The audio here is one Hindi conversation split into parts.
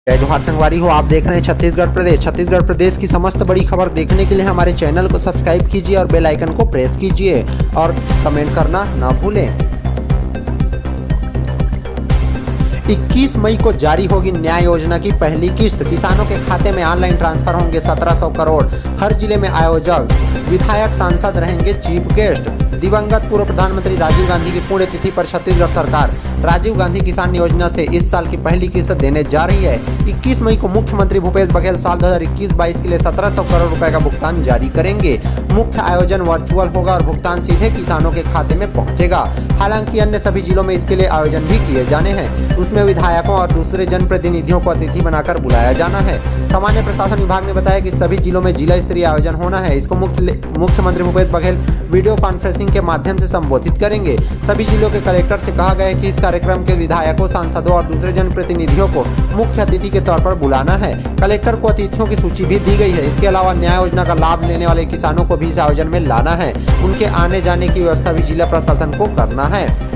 जय जोहार संगवारी हो। आप देख रहे हैं छत्तीसगढ़ प्रदेश की समस्त बड़ी खबर देखने के लिए हमारे चैनल को सब्सक्राइब कीजिए और बेल आइकन को प्रेस कीजिए और कमेंट करना ना भूलें। 21 मई को जारी होगी न्याय योजना की पहली किस्त। किसानों के खाते में ऑनलाइन ट्रांसफर होंगे 1700 करोड़। हर जिले में आयोजक, विधायक, सांसद रहेंगे चीफ गेस्ट। दिवंगत पूर्व प्रधानमंत्री राजीव गांधी की पुण्यतिथि पर छत्तीसगढ़ सरकार राजीव गांधी किसान योजना से इस साल की पहली किस्त देने जा रही है। 21 मई को मुख्यमंत्री भूपेश बघेल साल 2021-22 के लिए 1700 करोड़ रुपए का भुगतान जारी करेंगे। मुख्य आयोजन वर्चुअल होगा और भुगतान सीधे किसानों के खाते में पहुंचेगा। हालांकि अन्य सभी जिलों में इसके लिए आयोजन भी किए जाने हैं। उसमें विधायकों और दूसरे जनप्रतिनिधियों को अतिथि बनाकर बुलाया जाना है। सामान्य प्रशासन विभाग ने बताया कि सभी जिलों में जिला स्तरीय आयोजन होना है। इसको मुख्यमंत्री भूपेश बघेल वीडियो कॉन्फ्रेंसिंग के माध्यम से संबोधित करेंगे। सभी जिलों के कलेक्टर से कहा गया है कि इस कार्यक्रम के विधायकों, सांसदों और दूसरे जनप्रतिनिधियों को मुख्य अतिथि के तौर पर बुलाना है। कलेक्टर को अतिथियों की सूची भी दी गई है। इसके अलावा न्याय योजना का लाभ लेने वाले किसानों को भी इस आयोजन में लाना है। उनके आने जाने की व्यवस्था भी जिला प्रशासन को करना है।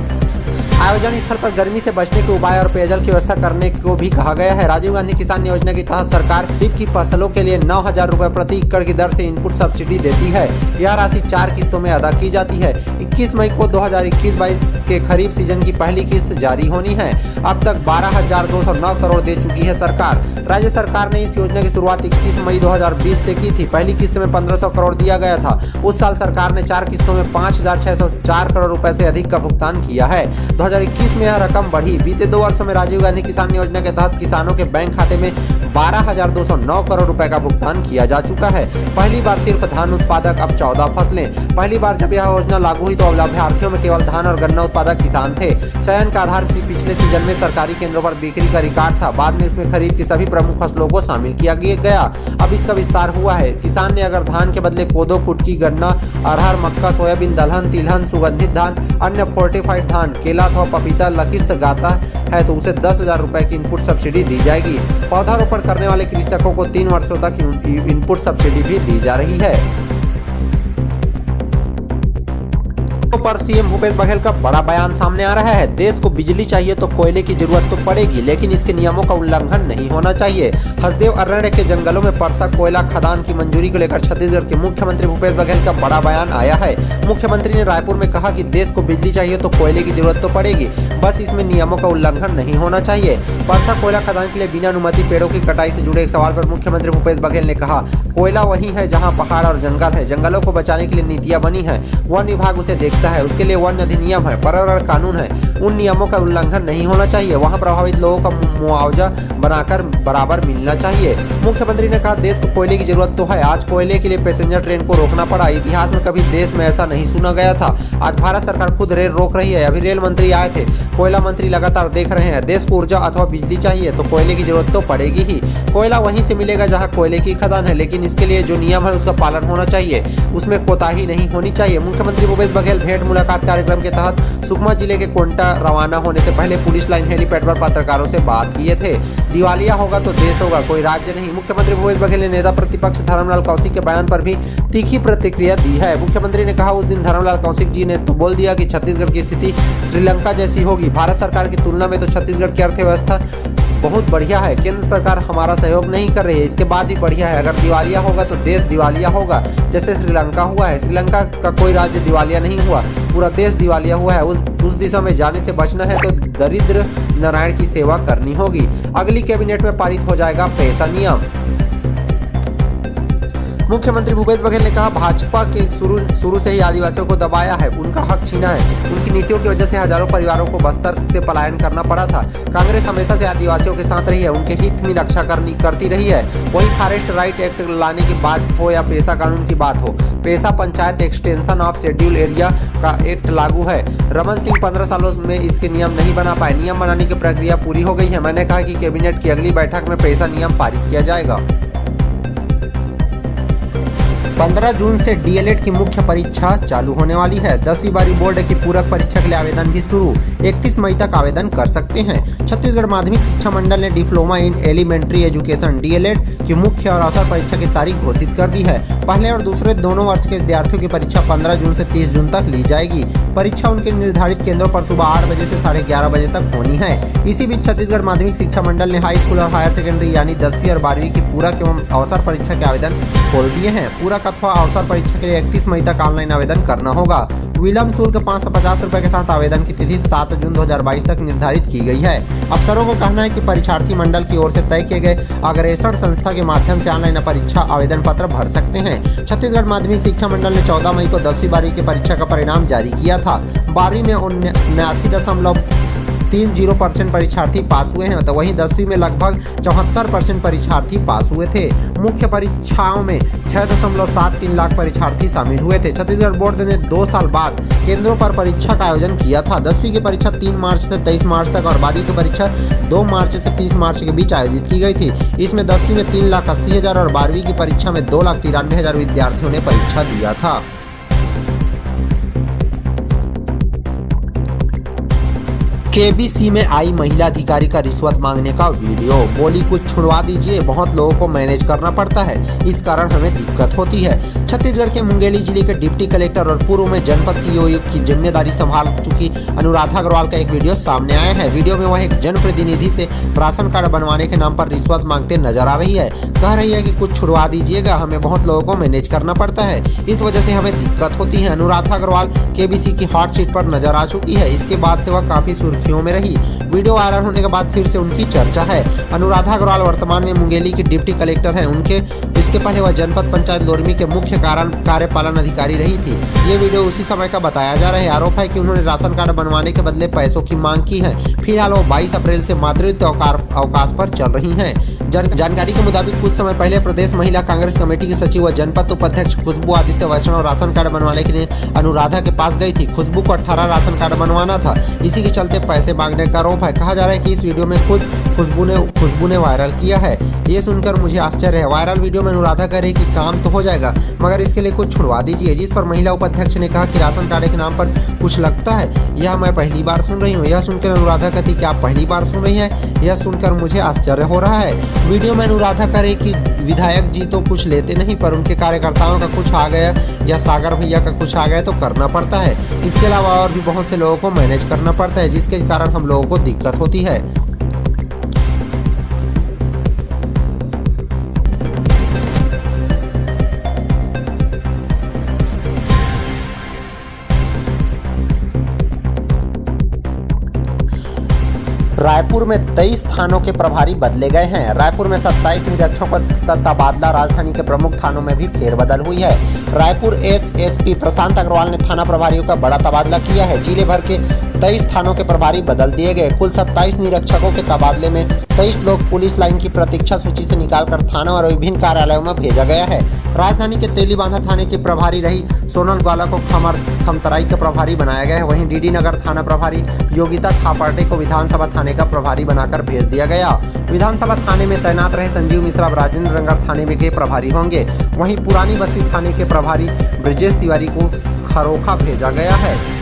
आयोजन स्थल पर गर्मी से बचने के उपाय और पेयजल की व्यवस्था करने को भी कहा गया है। राजीव गांधी किसान योजना के तहत सरकार खरीफ की फसलों के लिए 9000 रुपए प्रति एकड़ की दर से इनपुट सब्सिडी देती है। यह राशि 4 किस्तों में अदा की जाती है। 21 मई को 2021-22 के खरीफ सीजन की पहली किस्त जारी होनी है। अब तक 12,209 करोड़ दे चुकी है सरकार। राज्य सरकार ने इस योजना की शुरुआत 21 मई 2020 से की थी। पहली किस्त में 1500 करोड़ दिया गया था। उस साल सरकार ने 4 किस्तों में 5604 करोड़ रुपए से अधिक का भुगतान किया है। 2021 में यह रकम बढ़ी। बीते 2 वर्षों में राजीव गांधी किसान योजना के तहत किसानों के बैंक खाते में 12,209 करोड़ रुपए का भुगतान किया जा चुका है। पहली बार सिर्फ धान उत्पादक, अब 14 फसलें। पहली बार जब यह योजना लागू हुई तो लाभार्थियों में केवल धान और गन्ना उत्पादक किसान थे। चयन का आधार पिछले सीजन में सरकारी केंद्रों पर बिक्री का रिकॉर्ड था। बाद में इसमें खरीफ की सभी प्रमुख फसलों को शामिल किया गया। अब इसका विस्तार हुआ है। किसान ने अगर धान के बदले कोदो, कुटकी, गन्ना, अरहर, मक्का, सोयाबीन, दलहन, तिलहन, सुगंधित धान, अन्य फोर्टिफाइड धान, केला अथवा पपीता लखिस्त गाता है तो उसे 10,000 रुपए की इनपुट सब्सिडी दी जाएगी। पौधारोपण करने वाले कृषकों को 3 वर्षों तक इनपुट सब्सिडी भी दी जा रही है। पर सीएम भूपेश बघेल का बड़ा बयान सामने आ रहा है। देश को बिजली चाहिए तो कोयले की जरूरत तो पड़ेगी, लेकिन इसके नियमों का उल्लंघन नहीं होना चाहिए। हसदेव अरण्य के जंगलों में परसा कोयला खदान की मंजूरी को लेकर छत्तीसगढ़ के मुख्यमंत्री भूपेश बघेल का बड़ा बयान आया है। मुख्यमंत्री ने रायपुर में कहा कि देश को बिजली चाहिए तो कोयले की जरूरत तो पड़ेगी, बस इसमें नियमों का उल्लंघन नहीं होना चाहिए। परसा कोयला खदान के लिए बिना अनुमति पेड़ों की कटाई से जुड़े एक सवाल पर मुख्यमंत्री भूपेश बघेल ने कहा, कोयला वही है जहाँ पहाड़ और जंगल है। जंगलों को बचाने के लिए नीतियां बनी है, वन विभाग उसे देखता है, उसके लिए वन अधिनियम है, पर्यावरण कानून है। उन नियमों का उल्लंघन नहीं होना चाहिए। वहां प्रभावित लोगों का मुआवजा बनाकर बराबर मिलना चाहिए। मुख्यमंत्री ने कहा, देश को कोयले की जरूरत तो है। आज कोयले के लिए पैसेंजर ट्रेन को रोकना पड़ा। इतिहास में कभी देश में ऐसा नहीं सुना गया था। आज भारत सरकार खुद रेल रोक रही है। अभी रेल मंत्री आए थे, कोयला मंत्री लगातार देख रहे हैं। देश को ऊर्जा अथवा बिजली चाहिए तो कोयले की जरूरत तो पड़ेगी ही। कोयला वहीं से मिलेगा जहाँ कोयले की खदान है, लेकिन इसके लिए जो नियम है उसका पालन होना चाहिए, उसमें कोताही नहीं होनी चाहिए। मुख्यमंत्री भूपेश बघेल भेंट मुलाकात कार्यक्रम के तहत सुकमा जिले के कोंटा रवाना होने से पहले पुलिस लाइन हेलीपैड पर पत्रकारों से बात किए थे। दिवालिया होगा तो देश होगा, कोई राज्य नहीं। मुख्यमंत्री भूपेश बघेल ने नेता प्रतिपक्ष धर्मलाल कौशिक के बयान पर भी तीखी प्रतिक्रिया दी है। मुख्यमंत्री ने कहा, उस दिन धर्मलाल कौशिक जी ने तो बोल दिया कि छत्तीसगढ़ की स्थिति श्रीलंका जैसी होगी। भारत सरकार की तुलना में तो छत्तीसगढ़ की अर्थव्यवस्था बहुत बढ़िया है। केंद्र सरकार हमारा सहयोग नहीं कर रही है, इसके बाद भी बढ़िया है। अगर दिवालिया होगा तो देश दिवालिया होगा, जैसे श्रीलंका हुआ है। श्रीलंका का कोई राज्य दिवालिया नहीं हुआ, पूरा देश दिवालिया हुआ है। उस दिशा में जाने से बचना है तो दरिद्र नारायण की सेवा करनी होगी। अगली कैबिनेट में पारित हो जाएगा पैसा नियम। मुख्यमंत्री भूपेश बघेल ने कहा, भाजपा के शुरू से ही आदिवासियों को दबाया है, उनका हक छीना है। उनकी नीतियों की वजह से हजारों परिवारों को बस्तर से पलायन करना पड़ा था। कांग्रेस हमेशा से आदिवासियों के साथ रही है, उनके हित में रक्षा करती रही है। वही फॉरेस्ट राइट एक्ट लाने की बात हो या पेशा कानून की बात हो, पेशा panchayat extension of schedule area का एक्ट लागू है। रमन सिंह 15 सालों में इसके नियम नहीं बना पाए। नियम बनाने की प्रक्रिया पूरी हो गई है। मैंने कहा कि कैबिनेट की अगली बैठक में पेशा नियम पारित किया जाएगा। 15 जून से डीएलएड की मुख्य परीक्षा चालू होने वाली है। 10वीं बारी बोर्ड की पूरक परीक्षा के लिए आवेदन भी शुरू। 31 मई तक आवेदन कर सकते हैं। छत्तीसगढ़ माध्यमिक शिक्षा मंडल ने diploma in elementary education DLED की मुख्य और अवसर परीक्षा की तारीख घोषित कर दी है। पहले और दूसरे दोनों वर्ष के विद्यार्थियों की परीक्षा 15 जून से 30 जून तक ली जाएगी। परीक्षा उनके निर्धारित केंद्रों पर सुबह 8 बजे से 11:30 बजे तक होनी है। इसी बीच छत्तीसगढ़ माध्यमिक शिक्षा मंडल ने हाई स्कूल और हायर सेकेंडरी यानी 10वीं और 12वीं की पूरक एवं अवसर परीक्षा के आवेदन खोल दिए हैं। पूरक अथवा अवसर परीक्षा के लिए 31 मई तक ऑनलाइन आवेदन करना होगा। विलंब शुल्क 550 रुपए के साथ आवेदन की तिथि 7 जून 2022 तक निर्धारित की गई है। अफसरों को कहना है कि परीक्षार्थी मंडल की ओर से तय किए गए अग्रेसर संस्था के माध्यम से ऑनलाइन परीक्षा आवेदन पत्र भर सकते हैं। छत्तीसगढ़ माध्यमिक शिक्षा मंडल ने 14 मई को 10वीं 12वीं की परीक्षा का परिणाम जारी किया था। 12वीं में 79.30% परीक्षार्थी पास हुए हैं, तो वहीं 10वीं में लगभग 74% परीक्षार्थी पास हुए थे। मुख्य परीक्षाओं में 6.73 लाख परीक्षार्थी शामिल हुए थे। छत्तीसगढ़ बोर्ड ने 2 साल बाद केंद्रों पर परीक्षा का आयोजन किया था। 10वीं की परीक्षा 3 मार्च से 23 मार्च तक और 12वीं की परीक्षा 2 मार्च से 30 मार्च के बीच आयोजित की गई थी। इसमें 10वीं में 3,80,000 और 12वीं की परीक्षा में 2,93,000 विद्यार्थियों ने परीक्षा दिया था। KBC में आई महिला अधिकारी का रिश्वत मांगने का वीडियो। बोली कुछ छुड़वा दीजिए, बहुत लोगों को मैनेज करना पड़ता है, इस कारण हमें दिक्कत होती है। छत्तीसगढ़ के मुंगेली जिले के डिप्टी कलेक्टर और पूर्व में जनपद CO की जिम्मेदारी संभाल चुकी अनुराधा अग्रवाल का एक वीडियो सामने आया है। वीडियो में वह एक जनप्रतिनिधि से राशन कार्ड बनवाने के नाम पर रिश्वत मांगते नजर आ रही है। कह रही है कि कुछ छुड़वा दीजिएगा, हमें बहुत लोगों को मैनेज करना पड़ता है, इस वजह से हमें दिक्कत होती है। अनुराधा अग्रवाल KBC की हॉट सीट पर नजर आ चुकी है। इसके बाद से वह काफी सुर्खियों में रही। वीडियो वायरल होने के बाद फिर से उनकी चर्चा है। अनुराधा अग्रवाल वर्तमान में मुंगेली की डिप्टी कलेक्टर हैं। इसके पहले वह जनपद पंचायत लोरमी के मुख्य कार्यपालन अधिकारी रही थी। ये वीडियो उसी समय का बताया जा रहा है। आरोप है कि उन्होंने राशन कार्ड बनवाने के बदले पैसों की मांग की है। फिलहाल वो 22 अप्रैल से मातृत्व अवकाश पर चल रही हैं। जानकारी के मुताबिक कुछ समय पहले प्रदेश महिला कांग्रेस कमेटी की सचिव व जनपद उपाध्यक्ष खुशबू आदित्य वैष्णव राशन कार्ड बनवाने के लिए अनुराधा के पास गई थी। खुशबू को 18 राशन कार्ड बनवाना था, इसी के चलते पैसे मांगने का आरोप है। कहा जा रहा है कि इस वीडियो में खुद खुशबू ने वायरल किया है। ये सुनकर मुझे आश्चर्य है। वायरल वीडियो में अनुराधा कह रही कि काम तो हो जाएगा, मगर इसके लिए कुछ छुड़वा दीजिए। जिस पर महिला उपाध्यक्ष ने कहा कि राशन कार्ड के नाम पर कुछ लगता है, यह मैं पहली बार सुन रही हूँ। यह सुनकर अनुराधा कहती कि आप पहली बार सुन रही हैं, यह सुनकर मुझे आश्चर्य हो रहा है। वीडियो में अनुराधा कह रही कि विधायक जी तो कुछ लेते नहीं, पर उनके कार्यकर्ताओं का कुछ आ गया या सागर भैया का कुछ आ गया तो करना पड़ता है। इसके अलावा और भी बहुत से लोगों को मैनेज करना पड़ता है, जिसके कारण हम लोगों को दिक्कत होती है। रायपुर में 23 थानों के प्रभारी बदले गए हैं। रायपुर में 27 निरीक्षकों का तबादला, राजधानी के प्रमुख थानों में भी फेरबदल हुई है। रायपुर SSP प्रशांत अग्रवाल ने थाना प्रभारियों का बड़ा तबादला किया है। जिले भर के 23 थानों के प्रभारी बदल दिए गए। कुल 27 निरीक्षकों के तबादले में 23 लोग पुलिस लाइन की प्रतीक्षा सूची से निकालकर थाना और विभिन्न कार्यालयों में भेजा गया है। राजधानी के तेलीबांधा थाने की प्रभारी रही सोनल ग्वाला को खमतराई का प्रभारी बनाया गया है। वहीं DD नगर थाना प्रभारी योगिता खापर्टे को विधानसभा थाने का प्रभारी बनाकर भेज दिया गया। विधानसभा थाने में तैनात रहे संजीव मिश्रा राजेंद्र नगर थाने में के प्रभारी होंगे। वहीं पुरानी बस्ती थाने के प्रभारी ब्रजेश तिवारी को खरोखा भेजा गया है।